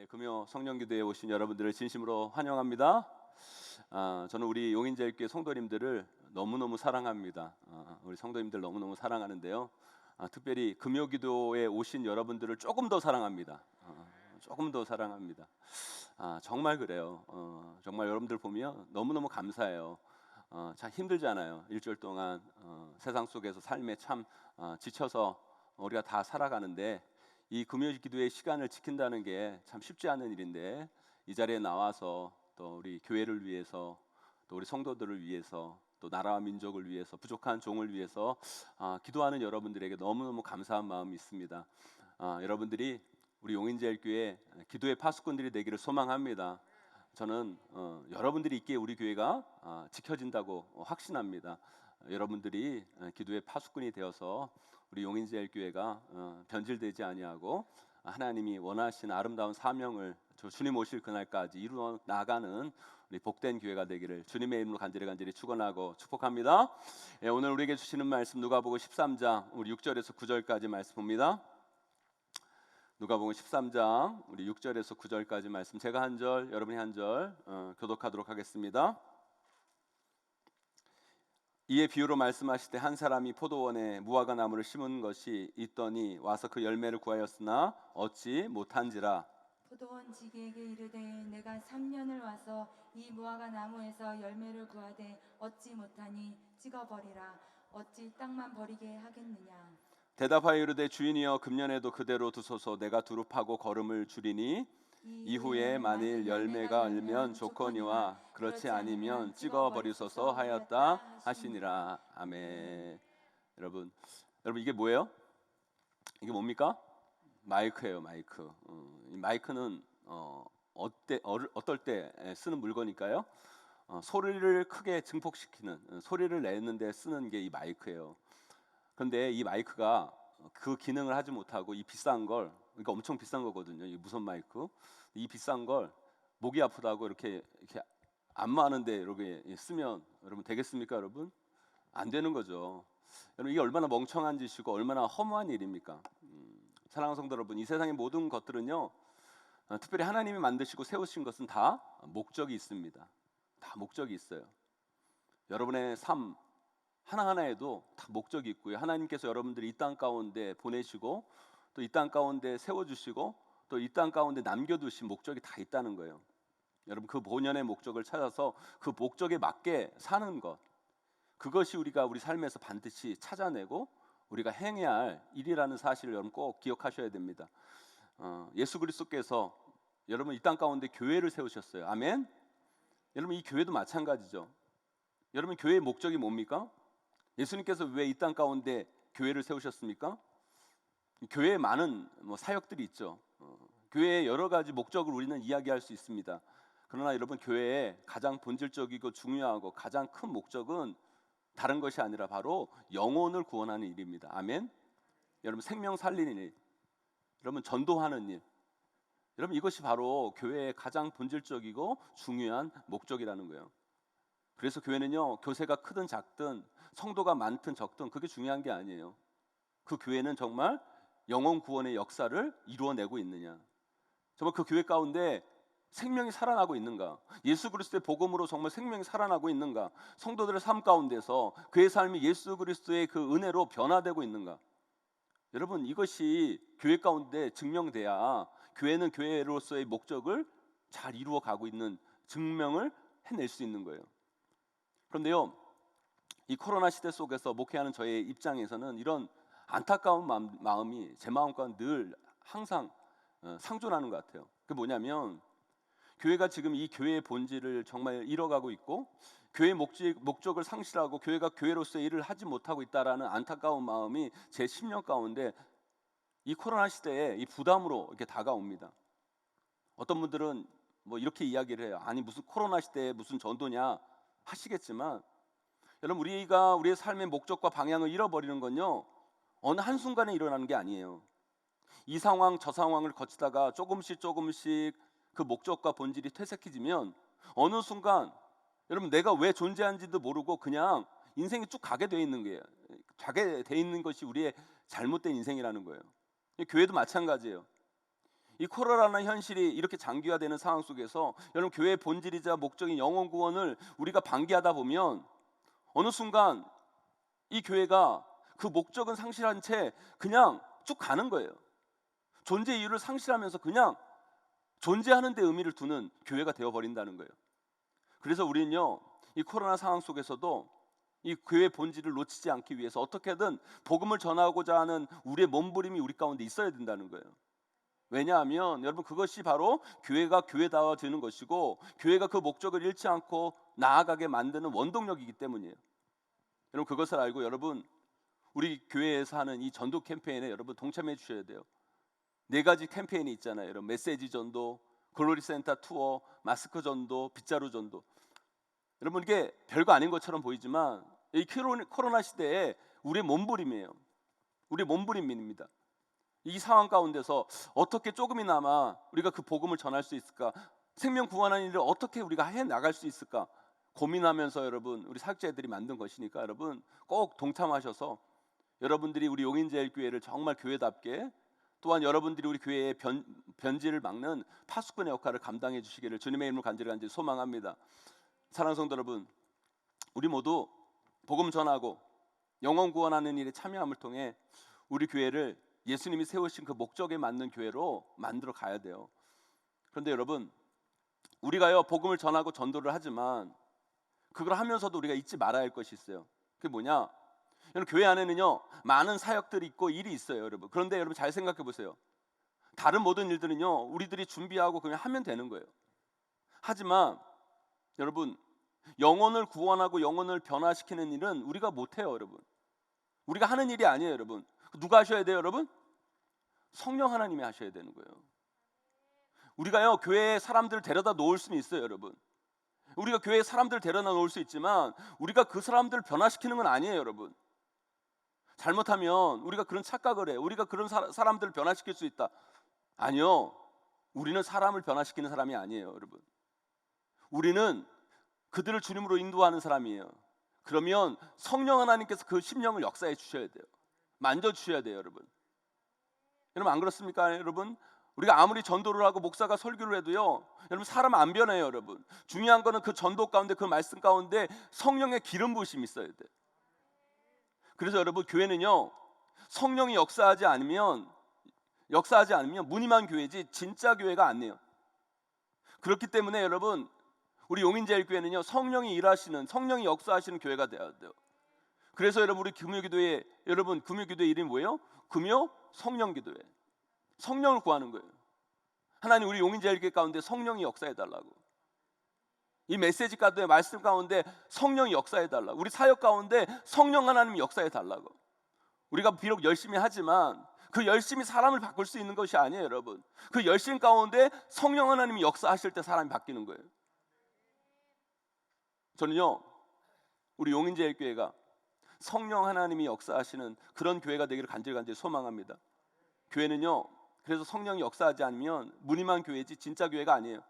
금요 성령기도에 오신 여러분들을 진심으로 환영합니다. 저는 우리 용인제일교회 성도님들을 너무너무 사랑합니다. 우리 성도님들 너무너무 사랑하는데요. 특별히 금요기도에 오신 여러분들을 조금 더 사랑합니다. 조금 더 사랑합니다. 정말 그래요. 정말 여러분들 보면 너무너무 감사해요. 참 힘들잖아요. 일주일 동안 세상 속에서 삶에 참 지쳐서 우리가 다 살아가는데 이 금요기도의 시간을 지킨다는 게 참 쉽지 않은 일인데 이 자리에 나와서 또 우리 교회를 위해서 또 우리 성도들을 위해서 또 나라와 민족을 위해서 부족한 종을 위해서 기도하는 여러분들에게 너무너무 감사한 마음이 있습니다. 여러분들이 우리 용인제일교회 기도의 파수꾼들이 되기를 소망합니다. 저는 여러분들이 있기에 우리 교회가 지켜진다고 확신합니다. 여러분들이 기도의 파수꾼이 되어서 우리 용인제일교회가 변질되지 아니하고 하나님이 원하신 아름다운 사명을 주님 오실 그날까지 이루어 나가는 우리 복된 교회가 되기를 주님의 이름으로 간절히 축원하고 축복합니다. 오늘 우리에게 주시는 말씀 누가복음 13장 우리 6절에서 9절까지 말씀 봅니다. 누가복음 13장 우리 6절에서 9절까지 말씀 제가 한 절 여러분이 한 절 교독하도록 하겠습니다. 이에 비유로 말씀하시되 한 사람이 포도원에 무화과 나무를 심은 것이 있더니 와서 그 열매를 구하였으나 얻지 못한지라. 포도원 지기에게 이르되 내가 3년을 와서 이 무화과 나무에서 열매를 구하되 얻지 못하니 찍어버리라. 어찌 땅만 버리게 하겠느냐. 대답하여 이르되 주인이여 금년에도 그대로 두소서. 내가 두릅하고 거름을 줄이니 이후에 만일 열매가 얼면 좋거니와 그렇지 아니면 찍어버리소서 하였다 하시니라. 아멘. 여러분 이게 뭐예요? 이게 뭡니까? 마이크예요. 마이크. 이 마이크는 어떨 때 쓰는 물건일까요? 소리를 크게 증폭시키는 소리를 내는 데 쓰는 게 이 마이크예요. 그런데 이 마이크가 그 기능을 하지 못하고 이 비싼 걸, 그러니까 엄청 비싼 거거든요. 이 무선 마이크. 이 비싼 걸 목이 아프다고 이렇게 안마하는데 이렇게 쓰면 여러분 되겠습니까, 여러분? 안 되는 거죠. 여러분 이게 얼마나 멍청한 짓이고 얼마나 허무한 일입니까? 사랑하는 성도 여러분, 이 세상의 모든 것들은요, 특별히 하나님이 만드시고 세우신 것은 다 목적이 있습니다. 다 목적이 있어요. 여러분의 삶 하나하나에도 다 목적이 있고요. 하나님께서 여러분들이 이 땅 가운데 보내시고 또 이 땅 가운데 세워주시고 또 이 땅 가운데 남겨두신 목적이 다 있다는 거예요. 여러분 그 본연의 목적을 찾아서 그 목적에 맞게 사는 것, 그것이 우리가 우리 삶에서 반드시 찾아내고 우리가 행해야 할 일이라는 사실을 여러분 꼭 기억하셔야 됩니다. 예수 그리스도께서 여러분 이 땅 가운데 교회를 세우셨어요. 아멘. 여러분 이 교회도 마찬가지죠. 여러분 교회의 목적이 뭡니까? 예수님께서 왜 이 땅 가운데 교회를 세우셨습니까? 교회에 많은 사역들이 있죠. 교회의 여러 가지 목적을 우리는 이야기할 수 있습니다. 그러나 여러분 교회의 가장 본질적이고 중요하고 가장 큰 목적은 다른 것이 아니라 바로 영혼을 구원하는 일입니다. 아멘. 여러분 생명 살리는 일, 여러분 전도하는 일, 여러분 이것이 바로 교회의 가장 본질적이고 중요한 목적이라는 거예요. 그래서 교회는요, 교세가 크든 작든 성도가 많든 적든 그게 중요한 게 아니에요. 그 교회는 정말 영혼 구원의 역사를 이루어내고 있느냐, 정말 그 교회 가운데 생명이 살아나고 있는가, 예수 그리스도의 복음으로 정말 생명이 살아나고 있는가, 성도들의 삶 가운데서 그의 삶이 예수 그리스도의 그 은혜로 변화되고 있는가. 여러분 이것이 교회 가운데 증명돼야 교회는 교회로서의 목적을 잘 이루어 가고 있는 증명을 해낼 수 있는 거예요. 그런데요, 이 코로나 시대 속에서 목회하는 저의 입장에서는 이런 안타까운 마음이 제 마음과 늘 항상 상존하는 것 같아요. 그게 뭐냐면 교회가 지금 이 교회의 본질을 정말 잃어가고 있고 교회의 목적을 상실하고 교회가 교회로서의 일을 하지 못하고 있다라는 안타까운 마음이 제 심령 가운데 이 코로나 시대에 이 부담으로 이렇게 다가옵니다. 어떤 분들은 이렇게 이야기를 해요. 아니 무슨 코로나 시대에 무슨 전도냐 하시겠지만, 여러분 우리가 우리의 삶의 목적과 방향을 잃어버리는 건요, 어느 한순간에 일어나는 게 아니에요. 이 상황 저 상황을 거치다가 조금씩 그 목적과 본질이 퇴색해지면 어느 순간 여러분 내가 왜 존재하는지도 모르고 그냥 인생이 쭉 가게 돼 있는 거예요. 가게 돼 있는 것이 우리의 잘못된 인생이라는 거예요. 교회도 마찬가지예요. 이 코로나라는 현실이 이렇게 장기화되는 상황 속에서 여러분 교회의 본질이자 목적인 영혼 구원을 우리가 방기하다 보면 어느 순간 이 교회가 그 목적은 상실한 채 그냥 쭉 가는 거예요. 존재 이유를 상실하면서 그냥 존재하는 데 의미를 두는 교회가 되어버린다는 거예요. 그래서 우리는요, 이 코로나 상황 속에서도 이 교회의 본질을 놓치지 않기 위해서 어떻게든 복음을 전하고자 하는 우리의 몸부림이 우리 가운데 있어야 된다는 거예요. 왜냐하면 여러분 그것이 바로 교회가 교회다워지는 것이고 교회가 그 목적을 잃지 않고 나아가게 만드는 원동력이기 때문이에요. 여러분 그것을 알고 여러분 우리 교회에서 하는 이 전도 캠페인에 여러분 동참해 주셔야 돼요. 4가지 캠페인이 있잖아요. 여러분 메시지 전도, 글로리 센터 투어, 마스크 전도, 빗자루 전도. 여러분 이게 별거 아닌 것처럼 보이지만 이 코로나 시대에 우리의 몸부림이에요. 우리의 몸부림입니다. 이 상황 가운데서 어떻게 조금이나마 우리가 그 복음을 전할 수 있을까? 생명 구원하는 일을 어떻게 우리가 해 나갈 수 있을까? 고민하면서 여러분 우리 사역자들이 만든 것이니까 여러분 꼭 동참하셔서 여러분들이 우리 용인제일교회를 정말 교회답게 또한 여러분들이 우리 교회의 변질을 막는 파수꾼의 역할을 감당해 주시기를 주님의 이름으로 간절히 소망합니다. 사랑하는 성도 여러분, 우리 모두 복음 전하고 영혼 구원하는 일에 참여함을 통해 우리 교회를 예수님이 세우신 그 목적에 맞는 교회로 만들어 가야 돼요. 그런데 여러분 우리가요 복음을 전하고 전도를 하지만 그걸 하면서도 우리가 잊지 말아야 할 것이 있어요. 그게 뭐냐? 여러분 교회 안에는요 많은 사역들이 있고 일이 있어요, 여러분. 그런데 여러분 잘 생각해 보세요. 다른 모든 일들은요 우리들이 준비하고 그냥 하면 되는 거예요. 하지만 여러분 영혼을 구원하고 영혼을 변화시키는 일은 우리가 못해요, 여러분. 우리가 하는 일이 아니에요, 여러분. 누가 하셔야 돼요, 여러분? 성령 하나님이 하셔야 되는 거예요. 우리가요 교회에 사람들을 데려다 놓을 수는 있어요, 여러분. 우리가 교회에 사람들을 데려다 놓을 수 있지만 우리가 그 사람들을 변화시키는 건 아니에요, 여러분. 잘못하면 우리가 그런 착각을 해요. 우리가 그런 사람들을 변화시킬 수 있다. 아니요. 우리는 사람을 변화시키는 사람이 아니에요, 여러분. 우리는 그들을 주님으로 인도하는 사람이에요. 그러면 성령 하나님께서 그 심령을 역사해 주셔야 돼요. 만져 주셔야 돼요, 여러분. 여러분 안 그렇습니까, 여러분? 우리가 아무리 전도를 하고 목사가 설교를 해도요, 여러분 사람 안 변해요, 여러분. 중요한 거는 그 전도 가운데 그 말씀 가운데 성령의 기름 부으심이 있어야 돼요. 그래서 여러분 교회는요 성령이 역사하지 않으면 무늬만 교회지 진짜 교회가 아니에요. 그렇기 때문에 여러분 우리 용인제일교회는요 성령이 일하시는, 성령이 역사하시는 교회가 되어야 돼요. 그래서 여러분 우리 금요기도회 이름이 뭐예요? 금요 성령기도회. 성령을 구하는 거예요. 하나님 우리 용인제일교회 가운데 성령이 역사해 달라고. 이 메시지 가운데 말씀 가운데 성령이 역사해 달라고. 우리 사역 가운데 성령 하나님이 역사해 달라고. 우리가 비록 열심히 하지만 그 열심히 사람을 바꿀 수 있는 것이 아니에요, 여러분. 그 열심 가운데 성령 하나님이 역사하실 때 사람이 바뀌는 거예요. 저는요 우리 용인제일교회가 성령 하나님이 역사하시는 그런 교회가 되기를 간절히 소망합니다. 교회는요 그래서 성령이 역사하지 않으면 무늬만 교회지 진짜 교회가 아니에요.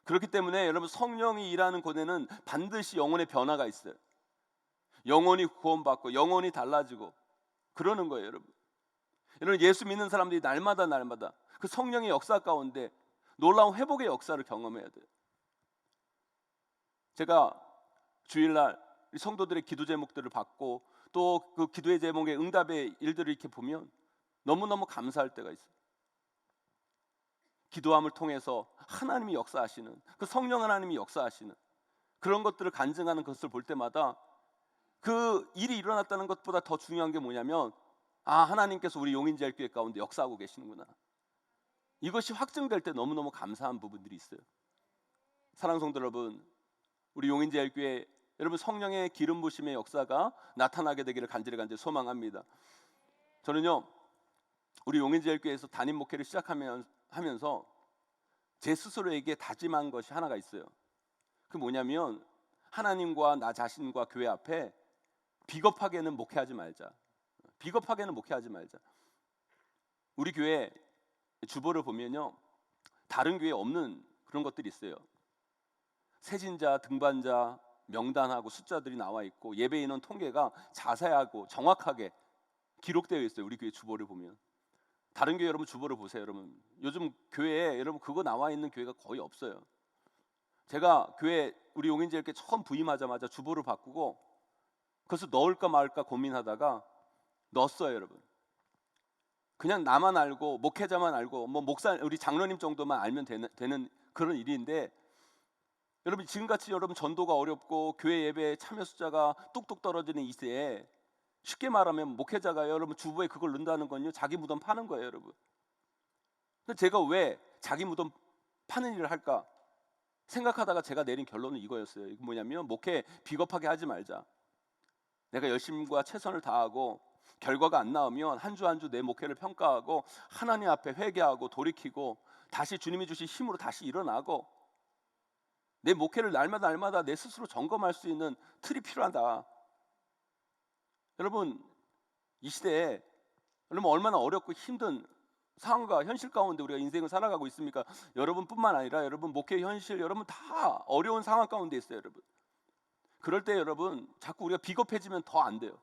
그렇기 때문에 여러분 성령이 일하는 곳에는 반드시 영혼의 변화가 있어요. 영혼이 구원받고 영혼이 달라지고 그러는 거예요, 여러분. 여러분 예수 믿는 사람들이 날마다 그 성령의 역사 가운데 놀라운 회복의 역사를 경험해야 돼요. 제가 주일날 성도들의 기도 제목들을 받고 또 그 기도의 제목의 응답의 일들을 이렇게 보면 너무너무 감사할 때가 있어요. 기도함을 통해서 하나님이 역사하시는, 그 성령 하나님이 역사하시는 그런 것들을 간증하는 것을 볼 때마다 그 일이 일어났다는 것보다 더 중요한 게 뭐냐면 하나님께서 우리 용인제일교회 가운데 역사하고 계시는구나. 이것이 확증될 때 너무너무 감사한 부분들이 있어요. 사랑하는 성도 여러분, 우리 용인제일교회 여러분 성령의 기름 부심의 역사가 나타나게 되기를 간절히 소망합니다. 저는요 우리 용인제일교회에서 담임 목회를 시작하면서 제 스스로에게 다짐한 것이 하나가 있어요. 그 뭐냐면 하나님과 나 자신과 교회 앞에 비겁하게는 목회하지 말자. 우리 교회 주보를 보면요 다른 교회에 없는 그런 것들이 있어요. 세진자, 등반자 명단하고 숫자들이 나와 있고 예배 인원 통계가 자세하고 정확하게 기록되어 있어요. 우리 교회 주보를 보면 다른 교회 여러분 주보를 보세요. 여러분 요즘 교회에 여러분 그거 나와 있는 교회가 거의 없어요. 제가 교회 우리 용인제 이렇게 처음 부임하자마자 주보를 바꾸고 그래서 넣을까 말까 고민하다가 넣었어요. 여러분 그냥 나만 알고 목회자만 알고 뭐 목사 우리 장로님 정도만 알면 되는 그런 일인데, 여러분 지금같이 여러분 전도가 어렵고 교회 예배에 참여 숫자가 뚝뚝 떨어지는 이 시대에 쉽게 말하면 목회자가 여러분 주보에 그걸 넣는다는 건요 자기 무덤 파는 거예요. 여러분 근데 제가 왜 자기 무덤 파는 일을 할까 생각하다가 제가 내린 결론은 이거였어요. 이거 뭐냐면 목회 비겁하게 하지 말자. 내가 열심과 최선을 다하고 결과가 안 나오면 한 주 한 주 내 목회를 평가하고 하나님 앞에 회개하고 돌이키고 다시 주님이 주신 힘으로 다시 일어나고 내 목회를 날마다 내 스스로 점검할 수 있는 틀이 필요하다. 여러분 이 시대에 여러분 얼마나 어렵고 힘든 상황과 현실 가운데 우리가 인생을 살아가고 있습니까? 여러분뿐만 아니라 여러분 목회 현실 여러분 다 어려운 상황 가운데 있어요. 여러분 그럴 때 여러분 자꾸 우리가 비겁해지면 더 안 돼요.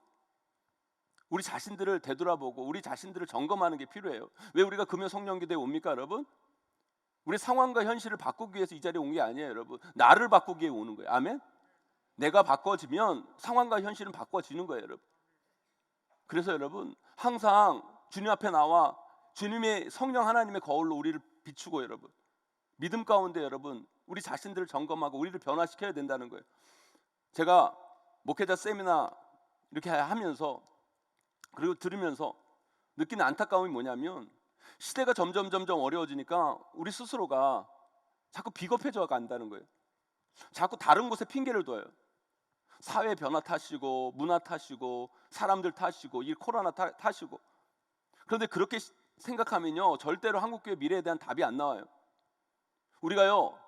우리 자신들을 되돌아보고 우리 자신들을 점검하는 게 필요해요. 왜 우리가 금요 성령기도에 옵니까 여러분? 우리 상황과 현실을 바꾸기 위해서 이 자리에 온 게 아니에요. 여러분 나를 바꾸기 위해 오는 거예요. 아멘? 내가 바꿔지면 상황과 현실은 바꿔지는 거예요. 여러분 그래서 여러분 항상 주님 앞에 나와 주님의 성령 하나님의 거울로 우리를 비추고 여러분 믿음 가운데 여러분 우리 자신들을 점검하고 우리를 변화시켜야 된다는 거예요. 제가 목회자 세미나 이렇게 하면서 그리고 들으면서 느끼는 안타까움이 뭐냐면 시대가 점점 어려워지니까 우리 스스로가 자꾸 비겁해져 간다는 거예요. 자꾸 다른 곳에 핑계를 둬요. 사회 변화 탓이고 문화 탓이고 사람들 탓이고 이 코로나 탓이고. 그런데 그렇게 생각하면요 절대로 한국교회 미래에 대한 답이 안 나와요. 우리가요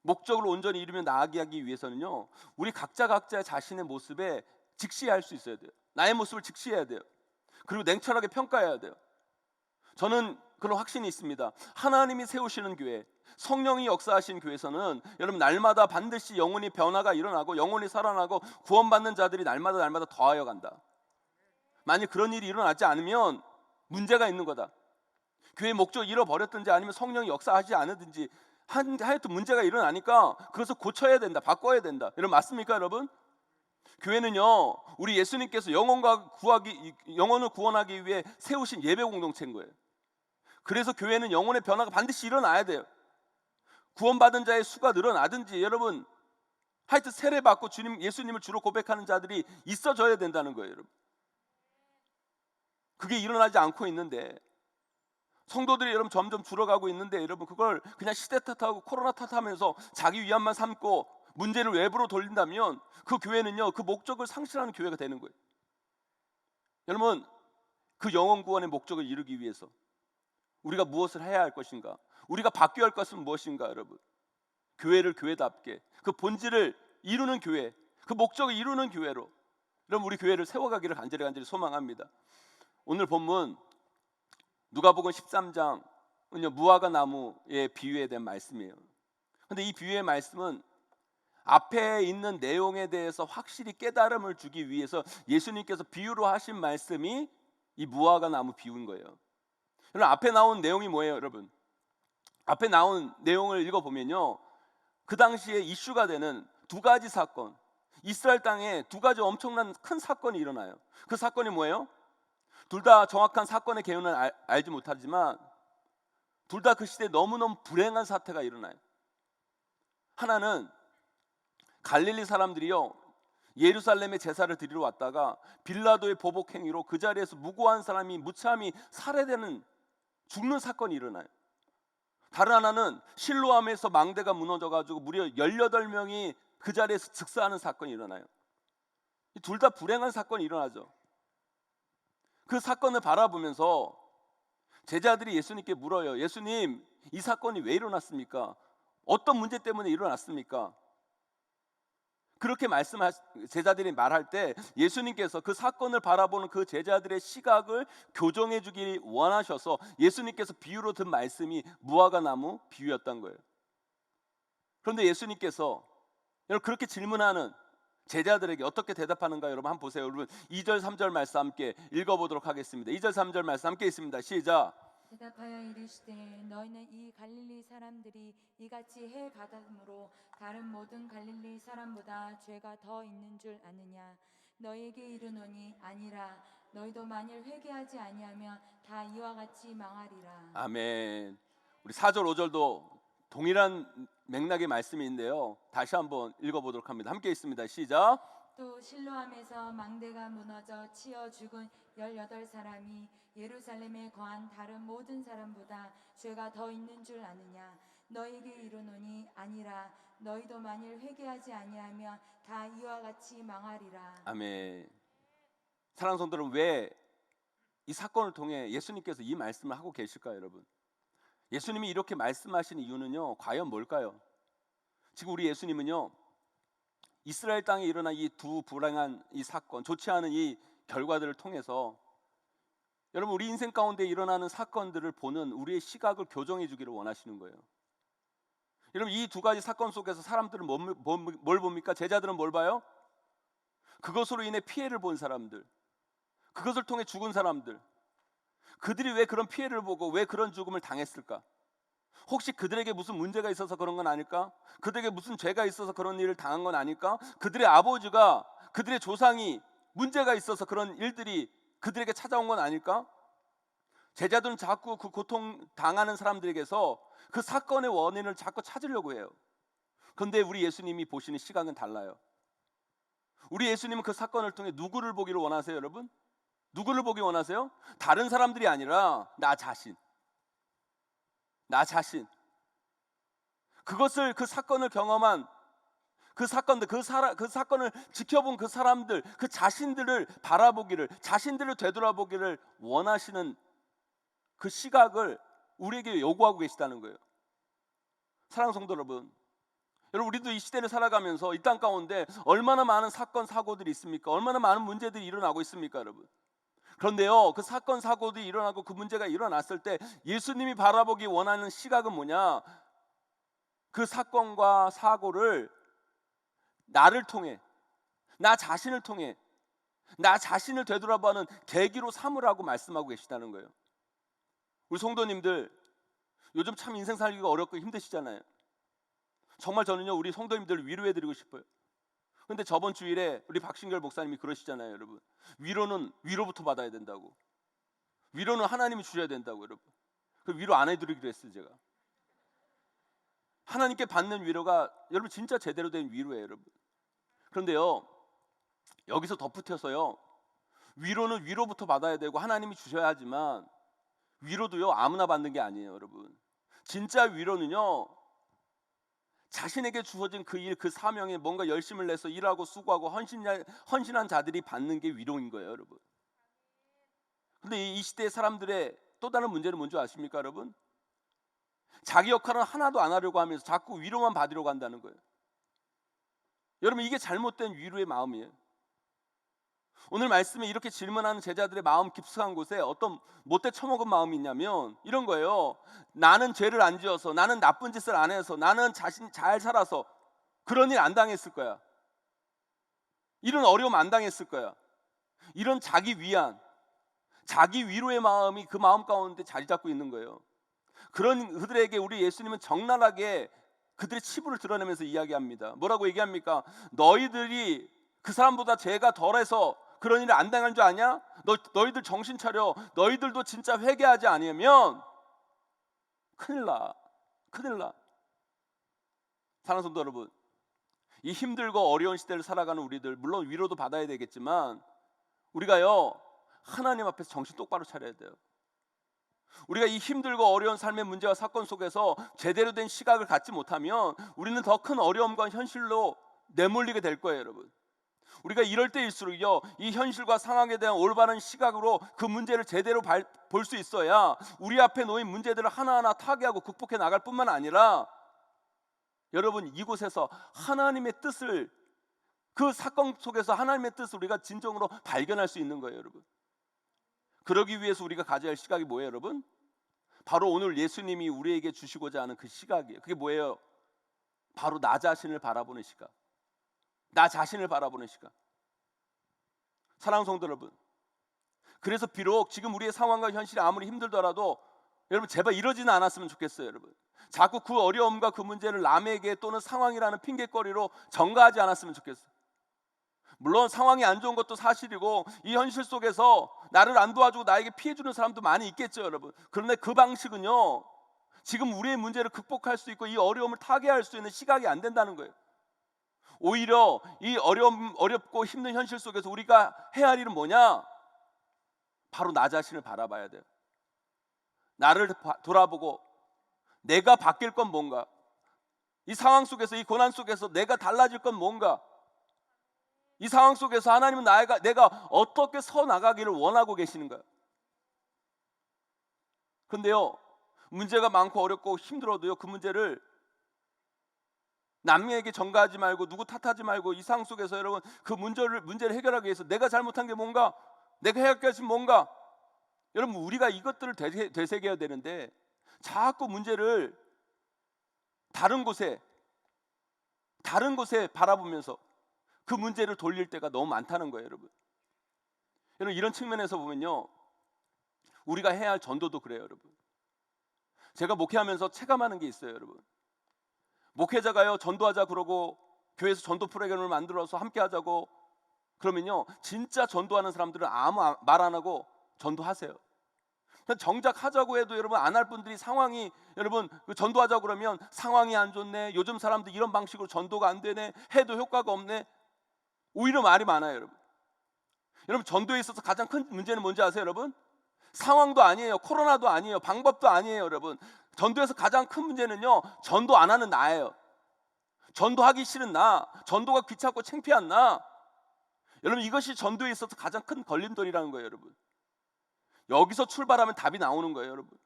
목적을 온전히 이루며 나아가기 위해서는요 우리 각자의 자신의 모습에 직시할 수 있어야 돼요. 나의 모습을 직시해야 돼요. 그리고 냉철하게 평가해야 돼요. 저는 그런 확신이 있습니다. 하나님이 세우시는 교회, 성령이 역사하신 교회에서는 여러분 날마다 반드시 영혼이 변화가 일어나고 영혼이 살아나고 구원받는 자들이 날마다 더하여 간다. 만약 그런 일이 일어나지 않으면 문제가 있는 거다. 교회 목적을 잃어버렸든지 아니면 성령이 역사하지 않으든지 하여튼 문제가 일어나니까 그것을 고쳐야 된다. 바꿔야 된다. 여러분 맞습니까 여러분? 교회는요 우리 예수님께서 영혼을 구원하기 위해 세우신 예배 공동체인 거예요. 그래서 교회는 영혼의 변화가 반드시 일어나야 돼요. 구원받은 자의 수가 늘어나든지 여러분 하여튼 세례받고 예수님을 주로 고백하는 자들이 있어져야 된다는 거예요. 여러분 그게 일어나지 않고 있는데 성도들이 여러분 점점 줄어가고 있는데 여러분 그걸 그냥 시대 탓하고 코로나 탓하면서 자기 위안만 삼고 문제를 외부로 돌린다면 그 교회는요 그 목적을 상실하는 교회가 되는 거예요. 여러분 그 영혼 구원의 목적을 이루기 위해서 우리가 무엇을 해야 할 것인가, 우리가 바뀌어야 할 것은 무엇인가. 여러분 교회를 교회답게 그 본질을 이루는 교회, 그 목적을 이루는 교회로 여러분 우리 교회를 세워가기를 간절히 소망합니다. 오늘 본문 누가복음 13장은요 무화과 나무의 비유에 대한 말씀이에요. 그런데 이 비유의 말씀은 앞에 있는 내용에 대해서 확실히 깨달음을 주기 위해서 예수님께서 비유로 하신 말씀이 이 무화과 나무 비유인 거예요. 여러분 앞에 나온 내용이 뭐예요 여러분? 앞에 나온 내용을 읽어보면요 그 당시에 이슈가 되는 두 가지 사건, 이스라엘 땅에 두 가지 엄청난 큰 사건이 일어나요. 그 사건이 뭐예요? 둘 다 정확한 사건의 개요는 알지 못하지만 둘 다 그 시대에 너무너무 불행한 사태가 일어나요. 하나는 갈릴리 사람들이요 예루살렘에 제사를 드리러 왔다가 빌라도의 보복 행위로 그 자리에서 무고한 사람이 무참히 살해되는 죽는 사건이 일어나요. 다른 하나는 실로암에서 망대가 무너져가지고 무려 18명이 그 자리에서 즉사하는 사건이 일어나요. 둘 다 불행한 사건이 일어나죠. 그 사건을 바라보면서 제자들이 예수님께 물어요. 예수님 이 사건이 왜 일어났습니까? 어떤 문제 때문에 일어났습니까? 그렇게 제자들이 말할 때 예수님께서 그 사건을 바라보는 그 제자들의 시각을 교정해 주기 원하셔서 예수님께서 비유로 든 말씀이 무화과 나무 비유였던 거예요. 그런데 예수님께서 여러분 그렇게 질문하는 제자들에게 어떻게 대답하는가 여러분 한번 보세요. 여러분 2절 3절 말씀 함께 읽어보도록 하겠습니다. 2절 3절 말씀 함께 있습니다. 시작. 대답하여 이르시되 너희는 이 갈릴리 사람들이 이같이 해 받음으로 다른 모든 갈릴리 사람보다 죄가 더 있는 줄 아느냐. 너희에게 이르노니 아니라. 너희도 만일 회개하지 아니하면 다 이와 같이 망하리라. 아멘. 우리 4절 5절도 동일한 맥락의 말씀인데요. 다시 한번 읽어보도록 합니다. 함께 있습니다. 시작. 또 실로암에서 망대가 무너져 치어 죽은 18사람이 예루살렘에 거한 다른 모든 사람보다 죄가 더 있는 줄 아느냐. 너희에게 이르노니 아니라. 너희도 만일 회개하지 아니하면 다 이와 같이 망하리라. 아멘. 사랑하는 성도들, 왜 이 사건을 통해 예수님께서 이 말씀을 하고 계실까요, 여러분? 예수님이 이렇게 말씀하신 이유는요, 과연 뭘까요? 지금 우리 예수님은요, 이스라엘 땅에 일어난 이 두 불행한 이 사건, 좋지 않은 이 결과들을 통해서 여러분, 우리 인생 가운데 일어나는 사건들을 보는 우리의 시각을 교정해 주기를 원하시는 거예요. 여러분, 이 두 가지 사건 속에서 사람들은 뭘 봅니까? 제자들은 뭘 봐요? 그것으로 인해 피해를 본 사람들, 그것을 통해 죽은 사람들, 그들이 왜 그런 피해를 보고 왜 그런 죽음을 당했을까? 혹시 그들에게 무슨 문제가 있어서 그런 건 아닐까? 그들에게 무슨 죄가 있어서 그런 일을 당한 건 아닐까? 그들의 아버지가, 그들의 조상이 문제가 있어서 그런 일들이 그들에게 찾아온 건 아닐까? 제자들은 자꾸 그 고통 당하는 사람들에게서 그 사건의 원인을 자꾸 찾으려고 해요. 그런데 우리 예수님이 보시는 시각은 달라요. 우리 예수님은 그 사건을 통해 누구를 보기를 원하세요, 여러분? 누구를 보기 원하세요? 다른 사람들이 아니라 나 자신. 나 자신. 그것을, 그 사건을 경험한 그 사건들, 그 사건을 지켜본 그 사람들, 그 자신들을 바라보기를, 자신들을 되돌아보기를 원하시는 그 시각을 우리에게 요구하고 계시다는 거예요. 사랑하는 성도 여러분, 우리도 이 시대를 살아가면서 이 땅 가운데 얼마나 많은 사건 사고들이 있습니까? 얼마나 많은 문제들이 일어나고 있습니까, 여러분? 그런데요, 그 사건 사고들이 일어나고 그 문제가 일어났을 때 예수님이 바라보기 원하는 시각은 뭐냐? 그 사건과 사고를 나를 통해, 나 자신을 통해, 나 자신을 되돌아보는 계기로 삼으라고 말씀하고 계시다는 거예요. 우리 성도님들, 요즘 참 인생 살기가 어렵고 힘드시잖아요. 정말 저는요, 우리 성도님들을 위로해드리고 싶어요. 근데 저번 주일에 우리 박신결 목사님이 그러시잖아요, 여러분. 위로는 위로부터 받아야 된다고. 위로는 하나님이 주셔야 된다고, 여러분. 그 위로 안 해드리기로 했어요, 제가. 하나님께 받는 위로가 여러분 진짜 제대로 된 위로예요, 여러분. 그런데요, 여기서 덧붙여서요, 위로는 위로부터 받아야 되고 하나님이 주셔야 하지만 위로도요, 아무나 받는 게 아니에요, 여러분. 진짜 위로는요, 자신에게 주어진 그 일, 그 사명에 뭔가 열심을 내서 일하고 수고하고 헌신한 자들이 받는 게 위로인 거예요, 여러분. 근데 이 시대의 사람들의 또 다른 문제는 뭔지 아십니까, 여러분? 자기 역할은 하나도 안 하려고 하면서 자꾸 위로만 받으려고 한다는 거예요. 여러분, 이게 잘못된 위로의 마음이에요. 오늘 말씀에 이렇게 질문하는 제자들의 마음 깊숙한 곳에 어떤 못돼 처먹은 마음이 있냐면 이런 거예요. 나는 죄를 안 지어서, 나는 나쁜 짓을 안 해서, 나는 자신 잘 살아서 그런 일 안 당했을 거야. 이런 어려움 안 당했을 거야. 이런 자기 위안, 자기 위로의 마음이 그 마음 가운데 자리 잡고 있는 거예요. 그런 그들에게 우리 예수님은 적나라하게 그들의 치부를 드러내면서 이야기합니다. 뭐라고 얘기합니까? 너희들이 그 사람보다 죄가 덜해서 그런 일을 안 당한 줄 아냐? 너희들 정신 차려. 너희들도 진짜 회개하지 않으면 큰일 나. 큰일 나. 사랑하는 성도 여러분, 이 힘들고 어려운 시대를 살아가는 우리들, 물론 위로도 받아야 되겠지만 우리가요, 하나님 앞에서 정신 똑바로 차려야 돼요. 우리가 이 힘들고 어려운 삶의 문제와 사건 속에서 제대로 된 시각을 갖지 못하면 우리는 더 큰 어려움과 현실로 내몰리게 될 거예요, 여러분. 우리가 이럴 때일수록요, 이 현실과 상황에 대한 올바른 시각으로 그 문제를 제대로 볼 수 있어야 우리 앞에 놓인 문제들을 하나하나 타개하고 극복해 나갈 뿐만 아니라 여러분, 이곳에서 하나님의 뜻을, 그 사건 속에서 하나님의 뜻을 우리가 진정으로 발견할 수 있는 거예요, 여러분. 그러기 위해서 우리가 가져야 할 시각이 뭐예요, 여러분? 바로 오늘 예수님이 우리에게 주시고자 하는 그 시각이에요. 그게 뭐예요? 바로 나 자신을 바라보는 시각, 나 자신을 바라보는 시각. 사랑하는 성도 여러분, 그래서 비록 지금 우리의 상황과 현실이 아무리 힘들더라도 여러분 제발 이러지는 않았으면 좋겠어요. 여러분 자꾸 그 어려움과 그 문제를 남에게 또는 상황이라는 핑계거리로 전가하지 않았으면 좋겠어요. 물론 상황이 안 좋은 것도 사실이고 이 현실 속에서 나를 안 도와주고 나에게 피해주는 사람도 많이 있겠죠, 여러분. 그런데 그 방식은요, 지금 우리의 문제를 극복할 수 있고 이 어려움을 타개할 수 있는 시각이 안 된다는 거예요. 오히려 이 어렵고 힘든 현실 속에서 우리가 해야 할 일은 뭐냐? 바로 나 자신을 바라봐야 돼요. 나를 돌아보고 내가 바뀔 건 뭔가? 이 상황 속에서, 이 고난 속에서 내가 달라질 건 뭔가? 이 상황 속에서 하나님은 내가 어떻게 서 나가기를 원하고 계시는가요? 근데요, 문제가 많고 어렵고 힘들어도요, 그 문제를 남에게 전가하지 말고 누구 탓하지 말고 이 상황 속에서 여러분 그 문제를 해결하기 위해서 내가 잘못한 게 뭔가, 내가 해야 할 것이 뭔가, 여러분 우리가 이것들을 되새겨야 되는데 자꾸 문제를 다른 곳에 바라보면서 그 문제를 돌릴 때가 너무 많다는 거예요, 여러분. 여러분 이런 측면에서 보면요, 우리가 해야 할 전도도 그래요, 여러분. 제가 목회하면서 체감하는 게 있어요, 여러분. 목회자가요 전도하자 그러고 교회에서 전도 프로그램을 만들어서 함께 하자고 그러면요 진짜 전도하는 사람들은 아무 말 안 하고 전도하세요. 정작 하자고 해도 여러분 안 할 분들이 상황이 여러분 전도하자고 그러면 상황이 안 좋네, 요즘 사람들 이런 방식으로 전도가 안 되네, 해도 효과가 없네, 오히려 말이 많아요, 여러분. 여러분 전도에 있어서 가장 큰 문제는 뭔지 아세요, 여러분? 상황도 아니에요, 코로나도 아니에요, 방법도 아니에요, 여러분. 전도에서 가장 큰 문제는요 전도 안 하는 나예요. 전도하기 싫은 나, 전도가 귀찮고 창피한 나. 여러분 이것이 전도에 있어서 가장 큰 걸림돌이라는 거예요, 여러분. 여기서 출발하면 답이 나오는 거예요, 여러분.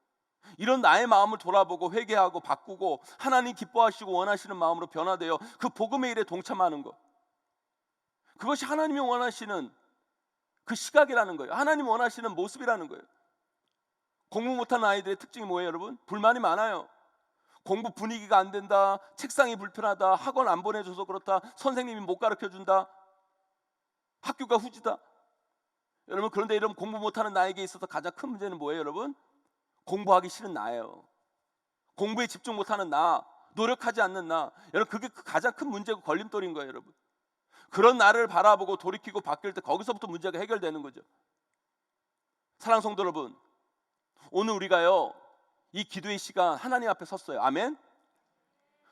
이런 나의 마음을 돌아보고 회개하고 바꾸고 하나님 기뻐하시고 원하시는 마음으로 변화되어 그 복음의 일에 동참하는 것, 그것이 하나님이 원하시는 그 시각이라는 거예요. 하나님 원하시는 모습이라는 거예요. 공부 못하는 아이들의 특징이 뭐예요, 여러분? 불만이 많아요. 공부 분위기가 안 된다, 책상이 불편하다, 학원 안 보내줘서 그렇다, 선생님이 못 가르쳐준다, 학교가 후지다. 여러분 그런데 이런 공부 못하는 나에게 있어서 가장 큰 문제는 뭐예요, 여러분? 공부하기 싫은 나예요. 공부에 집중 못하는 나, 노력하지 않는 나. 여러분 그게 가장 큰 문제고 걸림돌인 거예요, 여러분. 그런 나를 바라보고 돌이키고 바뀔 때 거기서부터 문제가 해결되는 거죠. 사랑하는 성도 여러분, 오늘 우리가요 이 기도의 시간 하나님 앞에 섰어요. 아멘.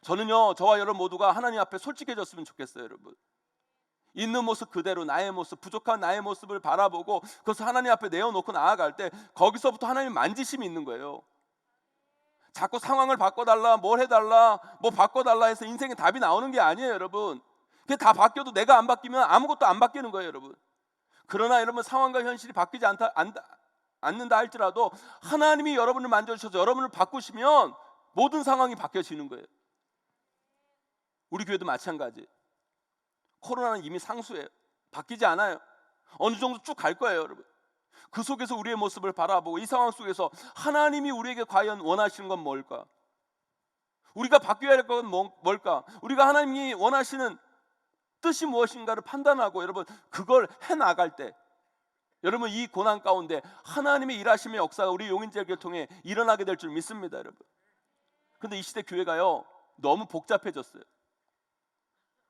저는요 저와 여러분 모두가 하나님 앞에 솔직해졌으면 좋겠어요, 여러분. 있는 모습 그대로 나의 모습, 부족한 나의 모습을 바라보고 그것을 하나님 앞에 내어놓고 나아갈 때 거기서부터 하나님 만지심이 있는 거예요. 자꾸 상황을 바꿔달라, 뭘 해달라, 뭐 바꿔달라 해서 인생에 답이 나오는 게 아니에요, 여러분. 그게 다 바뀌어도 내가 안 바뀌면 아무것도 안 바뀌는 거예요, 여러분. 그러나 여러분 상황과 현실이 바뀌지 않는다 할지라도 하나님이 여러분을 만져주셔서 여러분을 바꾸시면 모든 상황이 바뀌어지는 거예요. 우리 교회도 마찬가지. 코로나는 이미 상수예요. 바뀌지 않아요. 어느 정도 쭉 갈 거예요, 여러분. 그 속에서 우리의 모습을 바라보고 이 상황 속에서 하나님이 우리에게 과연 원하시는 건 뭘까? 우리가 바뀌어야 할 건 뭘까? 우리가 하나님이 원하시는 뜻이 무엇인가를 판단하고 여러분 그걸 해나갈 때 여러분 이 고난 가운데 하나님의 일하심의 역사가 우리 용인제를 통해 일어나게 될 줄 믿습니다, 여러분. 그런데 이 시대 교회가요 너무 복잡해졌어요.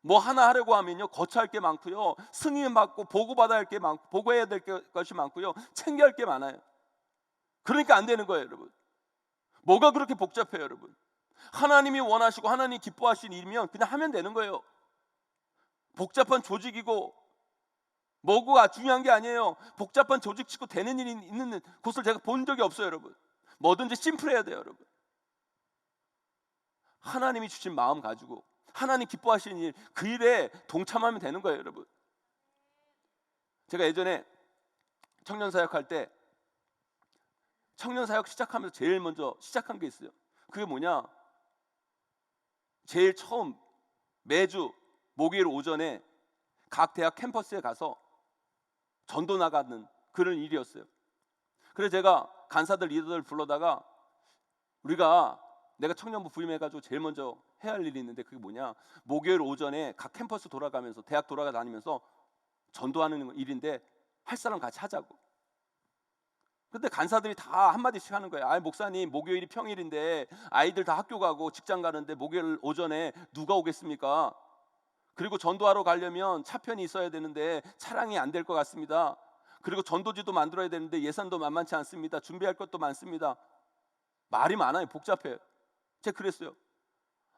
뭐 하나 하려고 하면요 거쳐할 게 많고요, 승인 받고 보고받아야 할 게 많고, 보고해야 될 것이 많고요, 챙겨야 할 게 많아요. 그러니까 안 되는 거예요, 여러분. 뭐가 그렇게 복잡해요, 여러분? 하나님이 원하시고 하나님이 기뻐하시는 일이면 그냥 하면 되는 거예요. 복잡한 조직이고 뭐가 중요한 게 아니에요. 복잡한 조직 치고 되는 일이 있는 곳을 제가 본 적이 없어요, 여러분. 뭐든지 심플해야 돼요, 여러분. 하나님이 주신 마음 가지고 하나님 기뻐하시는 일, 그 일에 동참하면 되는 거예요, 여러분. 제가 예전에 청년사역 할 때 청년사역 시작하면서 제일 먼저 시작한 게 있어요. 그게 뭐냐, 제일 처음 매주 목요일 오전에 각 대학 캠퍼스에 가서 전도 나가는 그런 일이었어요. 그래서 제가 간사들 리더들 불러다가 내가 청년부 부임해가지고 제일 먼저 해야 할 일이 있는데 그게 뭐냐, 목요일 오전에 각 캠퍼스 돌아가면서 대학 다니면서 전도하는 일인데 할 사람 같이 하자고. 근데 간사들이 다 한마디씩 하는 거예요. 아, 목사님, 목요일이 평일인데 아이들 다 학교 가고 직장 가는데 목요일 오전에 누가 오겠습니까? 그리고 전도하러 가려면 차편이 있어야 되는데 차량이 안 될 것 같습니다. 그리고 전도지도 만들어야 되는데 예산도 만만치 않습니다. 준비할 것도 많습니다. 말이 많아요. 복잡해요. 제가 그랬어요.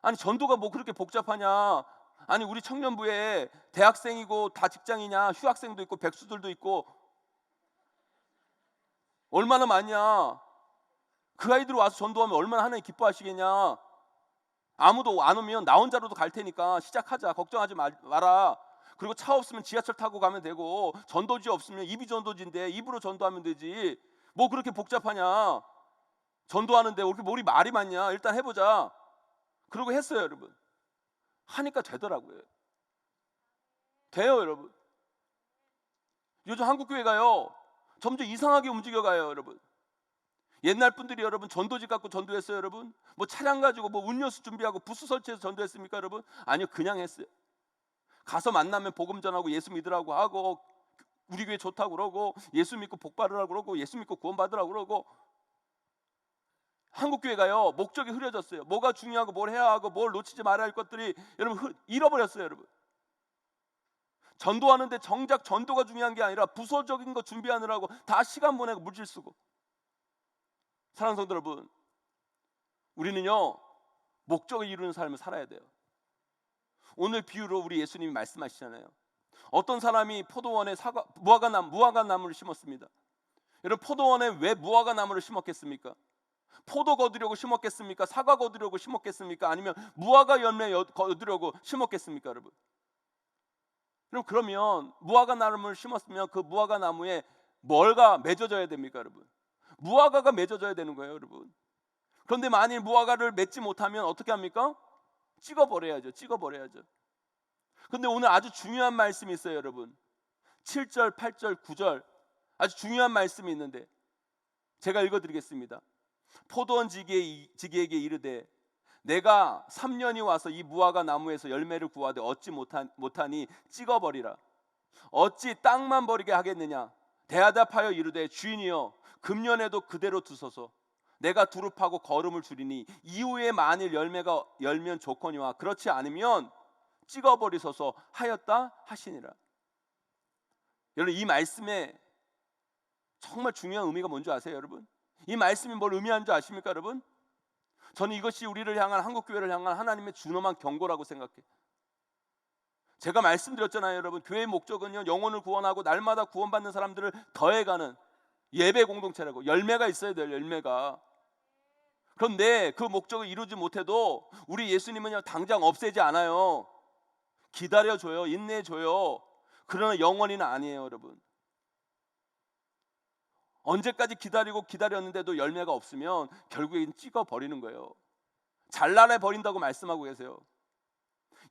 아니, 전도가 뭐 그렇게 복잡하냐? 아니, 우리 청년부에 대학생이고 다 직장이냐? 휴학생도 있고 백수들도 있고 얼마나 많냐? 그 아이들 와서 전도하면 얼마나 하나님 기뻐하시겠냐? 아무도 안 오면 나 혼자로도 갈 테니까 시작하자. 걱정하지 마라. 그리고 차 없으면 지하철 타고 가면 되고, 전도지 없으면 이비 전도지인데 입으로 전도하면 되지. 뭐 그렇게 복잡하냐? 전도하는데 우리 머리 말이 많냐? 일단 해보자. 그러고 했어요, 여러분. 하니까 되더라고요. 돼요, 여러분. 요즘 한국교회가요 점점 이상하게 움직여가요, 여러분. 옛날 분들이 여러분 전도지 갖고 전도했어요, 여러분? 뭐 차량 가지고 뭐 음료수 준비하고 부스 설치해서 전도했습니까, 여러분? 아니요, 그냥 했어요. 가서 만나면 복음 전하고 예수 믿으라고 하고, 우리 교회 좋다고 그러고, 예수 믿고 복 받으라고 그러고, 예수 믿고 구원 받으라고 그러고. 한국교회가요 목적이 흐려졌어요. 뭐가 중요하고 뭘 해야 하고 뭘 놓치지 말아야 할 것들이 여러분 잃어버렸어요, 여러분. 전도하는데 정작 전도가 중요한 게 아니라 부서적인 거 준비하느라고 다 시간 보내고 물질 쓰고. 사랑하는 성도 여러분, 우리는요 목적을 이루는 삶을 살아야 돼요. 오늘 비유로 우리 예수님이 말씀하시잖아요. 어떤 사람이 포도원에 무화과나무를 심었습니다. 여러분, 포도원에 왜 무화과나무를 심었겠습니까? 포도 거두려고 심었겠습니까? 사과 거두려고 심었겠습니까? 아니면 무화과 열매 거두려고 심었겠습니까, 여러분? 그러면 무화과 나무를 심었으면 그 무화과 나무에 뭘가 맺어져야 됩니까, 여러분? 무화과가 맺어져야 되는 거예요, 여러분. 그런데 만일 무화과를 맺지 못하면 어떻게 합니까? 찍어버려야죠. 근데 오늘 아주 중요한 말씀이 있어요, 여러분. 7절, 8절, 9절 아주 중요한 말씀이 있는데 제가 읽어드리겠습니다. 포도원 지기에게 이르되 내가 3년이 와서 이 무화과 나무에서 열매를 구하되 얻지 못하니 찍어버리라. 어찌 땅만 버리게 하겠느냐? 대답하여 이르되 주인이여 금년에도 그대로 두소서. 내가 두릅하고 거름을 줄이니 이후에 만일 열매가 열면 좋거니와 그렇지 않으면 찍어버리소서 하였다 하시니라. 여러분, 이 말씀에 정말 중요한 의미가 뭔지 아세요, 여러분? 이 말씀이 뭘 의미하는 줄 아십니까, 여러분? 저는 이것이 우리를 향한, 한국교회를 향한 하나님의 준엄한 경고라고 생각해요. 제가 말씀드렸잖아요, 여러분. 교회의 목적은요 영혼을 구원하고 날마다 구원받는 사람들을 더해가는 예배 공동체라고. 열매가 있어야 돼요, 열매가. 그런데 그 목적을 이루지 못해도 우리 예수님은요 당장 없애지 않아요. 기다려줘요, 인내해줘요. 그러나 영원히는 아니에요, 여러분. 언제까지 기다렸는데도 열매가 없으면 결국엔 찍어버리는 거예요. 잘라내 버린다고 말씀하고 계세요.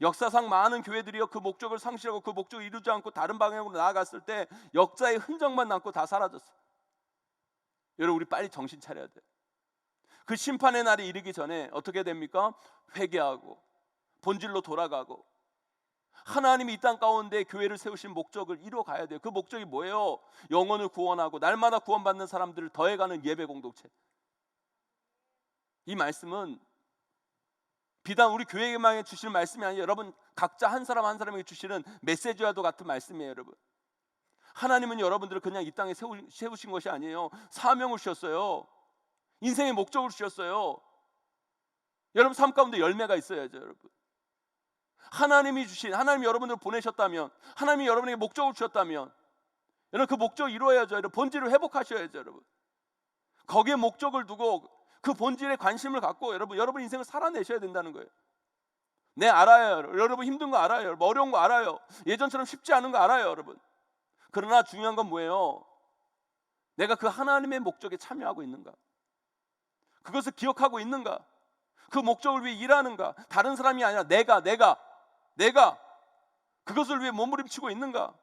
역사상 많은 교회들이요 그 목적을 상실하고 그 목적을 이루지 않고 다른 방향으로 나아갔을 때 역사의 흔적만 남고 다 사라졌어요. 여러분, 우리 빨리 정신 차려야 돼요. 그 심판의 날이 이르기 전에 어떻게 됩니까? 회개하고 본질로 돌아가고 하나님이 이 땅 가운데 교회를 세우신 목적을 이루어가야 돼요. 그 목적이 뭐예요? 영혼을 구원하고 날마다 구원받는 사람들을 더해가는 예배 공동체. 이 말씀은 비단 우리 교회에만 주시는 말씀이 아니에요. 여러분 각자 한 사람 한 사람에게 주시는 메시지와도 같은 말씀이에요, 여러분. 하나님은 여러분들을 그냥 이 땅에 세우신 것이 아니에요. 사명을 주셨어요. 인생의 목적을 주셨어요. 여러분 삶 가운데 열매가 있어야죠, 여러분. 하나님이 여러분들을 보내셨다면, 하나님이 여러분에게 목적을 주셨다면 여러분 그 목적을 이루어야죠. 여러분 본질을 회복하셔야죠, 여러분. 거기에 목적을 두고 그 본질에 관심을 갖고 여러분 인생을 살아내셔야 된다는 거예요. 네, 알아요. 여러분 힘든 거 알아요. 어려운 거 알아요. 예전처럼 쉽지 않은 거 알아요, 여러분. 그러나 중요한 건 뭐예요? 내가 그 하나님의 목적에 참여하고 있는가? 그것을 기억하고 있는가? 그 목적을 위해 일하는가? 다른 사람이 아니라 내가 그것을 위해 몸부림치고 있는가?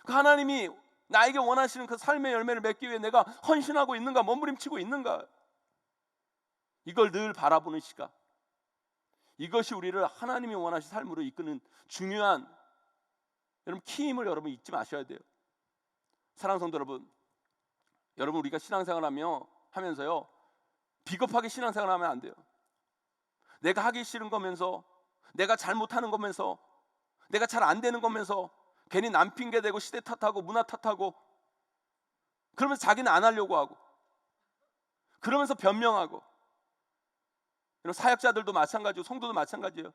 그 하나님이 나에게 원하시는 그 삶의 열매를 맺기 위해 내가 헌신하고 있는가? 몸부림치고 있는가? 이걸 늘 바라보는 시각. 이것이 우리를 하나님이 원하시는 삶으로 이끄는 중요한 여러분 키임을 여러분 잊지 마셔야 돼요. 사랑하는 성도 여러분, 여러분, 우리가 하면서요, 비겁하게 신앙생활하면 안 돼요. 내가 하기 싫은 거면서, 내가 잘못하는 거면서, 내가 잘 안 되는 거면서 괜히 남 핑계 대고 시대 탓하고 문화 탓하고, 그러면서 자기는 안 하려고 하고, 그러면서 변명하고. 여러분, 사역자들도 마찬가지고 성도도 마찬가지예요.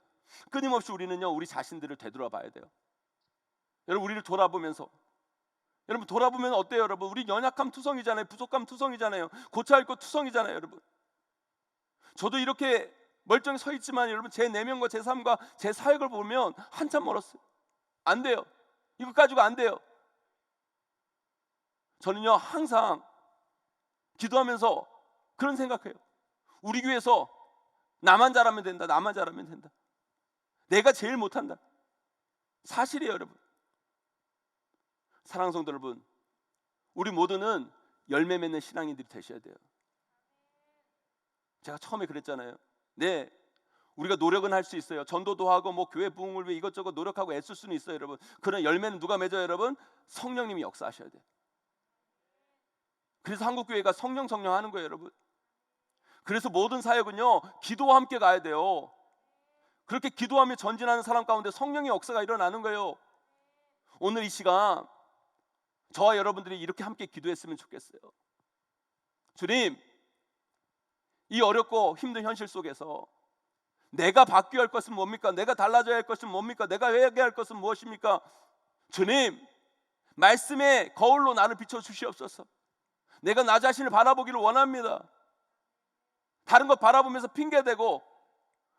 끊임없이 우리는요, 우리 자신들을 되돌아봐야 돼요. 여러분, 우리를 돌아보면서, 여러분 돌아보면 어때요? 여러분, 우리 연약함 투성이잖아요. 부족함 투성이잖아요. 고쳐야 할 것 투성이잖아요. 여러분, 저도 이렇게 멀쩡히 서 있지만 여러분, 제 내면과 제 삶과 제 사역을 보면 한참 멀었어요. 안 돼요. 이거 가지고 안 돼요. 저는요, 항상 기도하면서 그런 생각해요. 우리 교회에서 나만 잘하면 된다. 나만 잘하면 된다. 내가 제일 못한다. 사실이에요. 여러분, 사랑하는 성도 여러분, 우리 모두는 열매 맺는 신앙인들이 되셔야 돼요. 제가 처음에 그랬잖아요. 네, 우리가 노력은 할 수 있어요. 전도도 하고 뭐 교회 부흥을 위해 이것저것 노력하고 애쓸 수는 있어요. 여러분, 그런 열매는 누가 맺어요? 여러분, 성령님이 역사하셔야 돼요. 그래서 한국교회가 성령 하는 거예요. 여러분, 그래서 모든 사역은요, 기도와 함께 가야 돼요. 그렇게 기도하며 전진하는 사람 가운데 성령의 역사가 일어나는 거예요. 오늘 이 시간 저와 여러분들이 이렇게 함께 기도했으면 좋겠어요. 주님, 이 어렵고 힘든 현실 속에서 내가 바뀌어야 할 것은 뭡니까? 내가 달라져야 할 것은 뭡니까? 내가 회개해야 할 것은 무엇입니까? 주님, 말씀의 거울로 나를 비춰 주시옵소서. 내가 나 자신을 바라보기를 원합니다. 다른 것 바라보면서 핑계대고,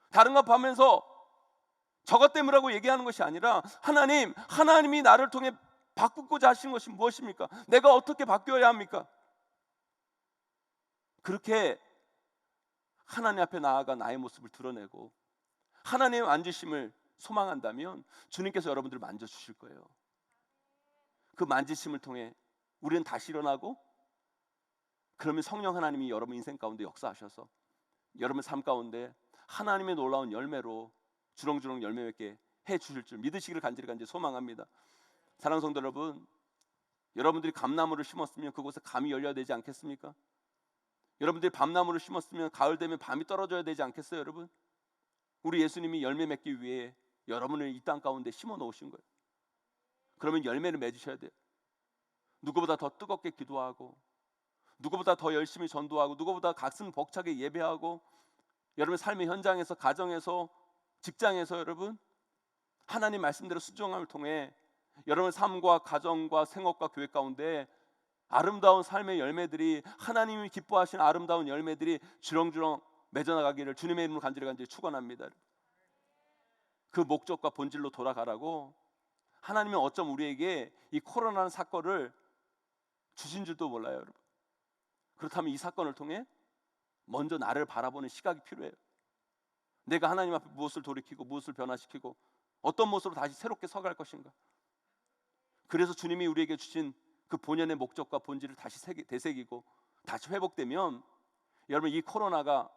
다른 것 보면서 저것 때문이라고 얘기하는 것이 아니라, 하나님이 나를 통해 바꾸고자 하시는 것이 무엇입니까? 내가 어떻게 바뀌어야 합니까? 그렇게 하나님 앞에 나아가 나의 모습을 드러내고 하나님의 만지심을 소망한다면 주님께서 여러분들을 만져주실 거예요. 그 만지심을 통해 우리는 다시 일어나고, 그러면 성령 하나님이 여러분 인생 가운데 역사하셔서 여러분 삶 가운데 하나님의 놀라운 열매로 주렁주렁 열매 맺게 해주실 줄 믿으시기를 간절히 소망합니다. 사랑하는 성도 여러분, 여러분들이 감나무를 심었으면 그곳에 감이 열려야 되지 않겠습니까? 여러분들이 밤나무를 심었으면 가을 되면 밤이 떨어져야 되지 않겠어요? 여러분, 우리 예수님이 열매 맺기 위해 여러분을 이 땅 가운데 심어 놓으신 거예요. 그러면 열매를 맺으셔야 돼요. 누구보다 더 뜨겁게 기도하고, 누구보다 더 열심히 전도하고, 누구보다 가슴 벅차게 예배하고, 여러분 삶의 현장에서, 가정에서, 직장에서 여러분 하나님 말씀대로 순종함을 통해 여러분 삶과 가정과 생업과 교회 가운데 아름다운 삶의 열매들이, 하나님이 기뻐하시는 아름다운 열매들이 주렁주렁 맺어나가기를 주님의 이름으로 간절히 축원합니다. 그 목적과 본질로 돌아가라고 하나님은 어쩜 우리에게 이 코로나라는 사건을 주신 줄도 몰라요. 여러분, 그렇다면 이 사건을 통해 먼저 나를 바라보는 시각이 필요해요. 내가 하나님 앞에 무엇을 돌이키고 무엇을 변화시키고 어떤 모습으로 다시 새롭게 서갈 것인가. 그래서 주님이 우리에게 주신 그 본연의 목적과 본질을 다시 되새기고 다시 회복되면, 여러분, 이 코로나가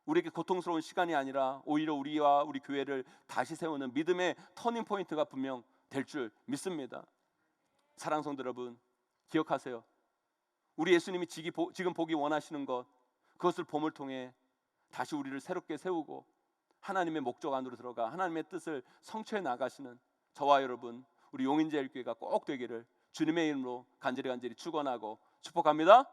우리에게 고통스러운 시간이 아니라 오히려 우리와 우리 교회를 다시 세우는 믿음의 터닝 포인트가 분명 될 줄 믿습니다. 사랑하는 성도 여러분, 기억하세요. 우리 예수님이 지금 보기 원하시는 것, 그것을 봄을 통해 다시 우리를 새롭게 세우고 하나님의 목적 안으로 들어가 하나님의 뜻을 성취해 나가시는 저와 여러분, 우리 용인제일교회가 꼭 되기를 주님의 이름으로 간절히 축원하고 축복합니다.